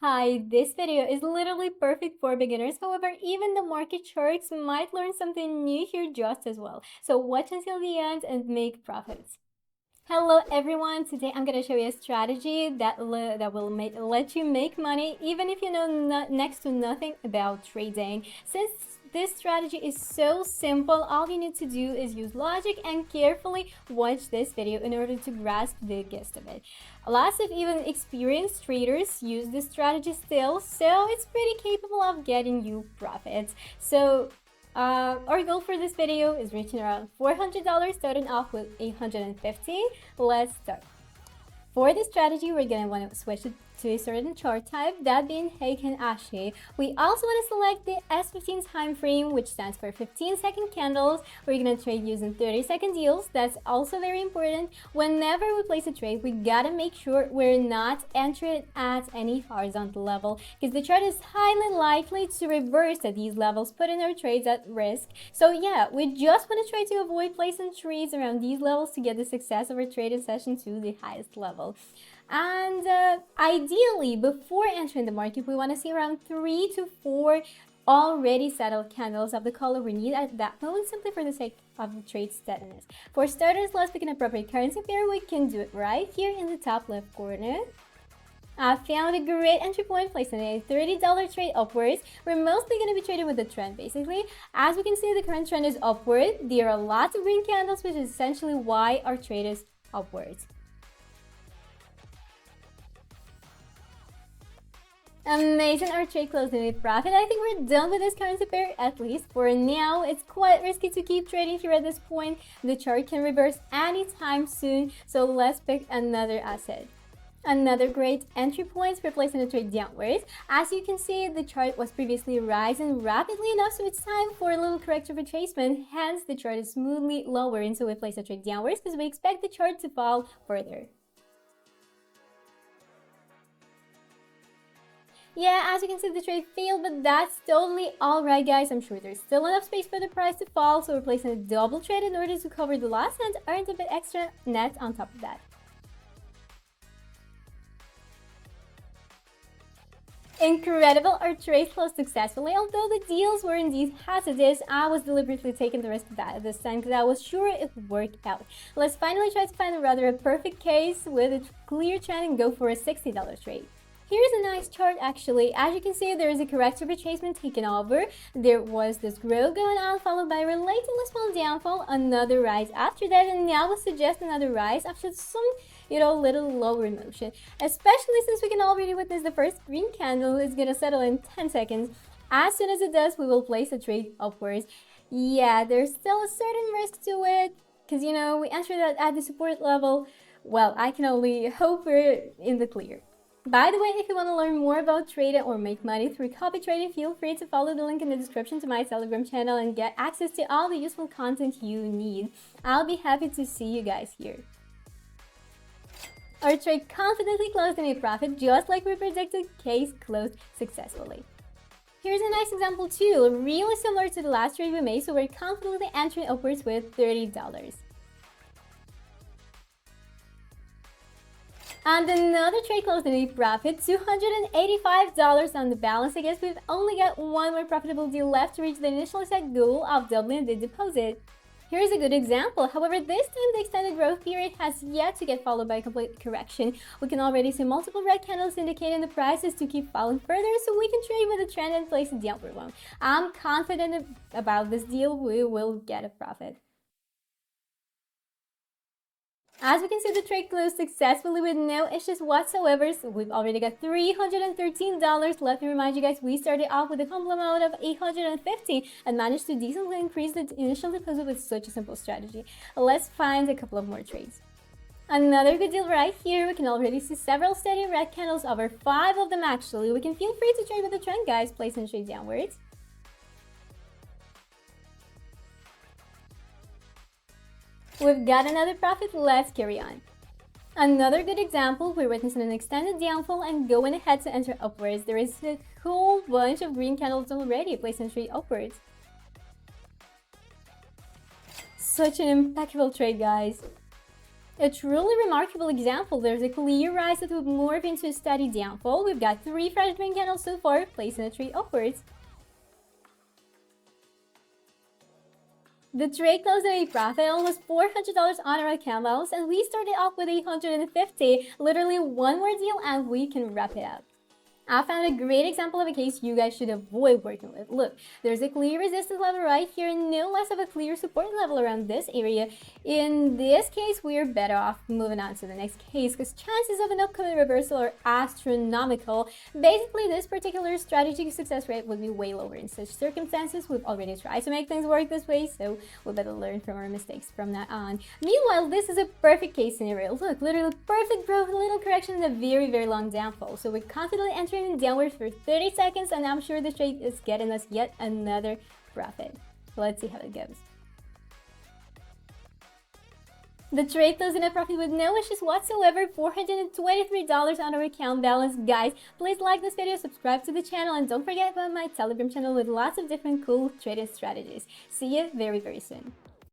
Hi, this video is literally perfect for beginners. However, even the market sharks might learn something new here just as well. So watch until the end and make profits. Hello everyone, today I'm going to show you a strategy that will let you make money even if you know next to nothing about trading. Since this strategy is so simple, all you need to do is use logic and carefully watch this video in order to grasp the gist of it. Lots of even experienced traders use this strategy still, so it's pretty capable of getting you profits. So our goal for this video is reaching around $400, starting off with $850. Let's start. For this strategy, we're going to want to switch it to a certain chart type, that being Heiken Ashi. We also want to select the S15 time frame, which stands for 15-second candles. We're going to trade using 30-second deals. That's also very important. Whenever we place a trade, we got to make sure we're not entering at any horizontal level, because the chart is highly likely to reverse at these levels, putting our trades at risk. So yeah, we just want to try to avoid placing trades around these levels to get the success of our trading session to the highest level. And ideally, before entering the market, we want to see around 3 to 4 already settled candles of the color we need at that moment, simply for the sake of the trade steadiness. For starters, let's pick an appropriate currency pair. We can do it right here in the top left corner. I found a great entry point, placing a $30 trade upwards. We're mostly going to be trading with the trend, basically. As we can see, the current trend is upward. There are lots of green candles, which is essentially why our trade is upwards. Amazing, our trade closed in a profit. I think we're done with this currency pair, at least for now. It's quite risky to keep trading here at this point. The chart can reverse anytime soon, so let's pick another asset. Another great entry point for placing a trade downwards. As you can see, the chart was previously rising rapidly enough, so it's time for a little corrective retracement. Hence, the chart is smoothly lowering, so we place a trade downwards because we expect the chart to fall further. Yeah, as you can see, the trade failed, but that's totally alright, guys. I'm sure there's still enough space for the price to fall, so we're placing a double trade in order to cover the loss and earn a bit extra net on top of that. Incredible, our trade closed successfully. Although the deals were indeed hazardous, I was deliberately taking the risk of that this time because I was sure it would work out. Let's finally try to find a rather perfect case with a clear trend and go for a $60 trade. Here's a nice chart actually. As you can see, there is a corrective retracement taken over. There was this growth going on, followed by a relatively small downfall, another rise after that, and now we suggest another rise after some, little lower motion. Especially since we can already witness the first green candle is gonna settle in 10 seconds. As soon as it does, we will place a trade upwards. Yeah, there's still a certain risk to it, because we entered that at the support level. Well, I can only hope we're in the clear. By the way, if you want to learn more about trading or make money through copy trading, feel free to follow the link in the description to my Telegram channel and get access to all the useful content you need. I'll be happy to see you guys here. Our trade confidently closed in a profit, just like we predicted. Case closed successfully. Here's a nice example too, really similar to the last trade we made, so we're confidently entering upwards with $30. And another trade closed in a profit, $285 on the balance. I guess we've only got one more profitable deal left to reach the initially set goal of doubling the deposit. Here's a good example. However, this time the extended growth period has yet to get followed by a complete correction. We can already see multiple red candles indicating the prices to keep falling further, so we can trade with a trend and place a downward one. I'm confident about this deal. We will get a profit. As we can see, the trade closed successfully with no issues whatsoever, so we've already got $313. Let me remind you guys, we started off with a humble amount of $850 and managed to decently increase the initial deposit with such a simple strategy. Let's find a couple of more trades. Another good deal right here. We can already see several steady red candles, over 5 of them actually. We can feel free to trade with the trend, guys, placing trade downwards. We've got another profit, let's carry on. Another good example, we're witnessing an extended downfall and going ahead to enter upwards. There is a whole bunch of green candles already, placing trade upwards. Such an impeccable trade, guys. A truly remarkable example. There's a clear rise that would morph into a steady downfall. We've got 3 fresh green candles so far, placing a trade upwards. The trade closed at a profit, almost $400 on our account balance, and we started off with $850. Literally one more deal and we can wrap it up. I found a great example of a case you guys should avoid working with. Look, there's a clear resistance level right here and no less of a clear support level around this area. In this case, we're better off moving on to the next case because chances of an upcoming reversal are astronomical. Basically, this particular strategy success rate would be way lower in such circumstances. We've already tried to make things work this way, so we better learn from our mistakes from now on. Meanwhile, this is a perfect case scenario. Look, literally perfect growth, little correction, and a very, very long downfall. So we're confidently entering downward for 30 seconds, and I'm sure the trade is getting us yet another profit. Let's see how it goes. The trade closed in a profit with no issues whatsoever, $423 on our account balance. Guys, please like this video, subscribe to the channel, and don't forget about my Telegram channel with lots of different cool trading strategies. See you very, very soon.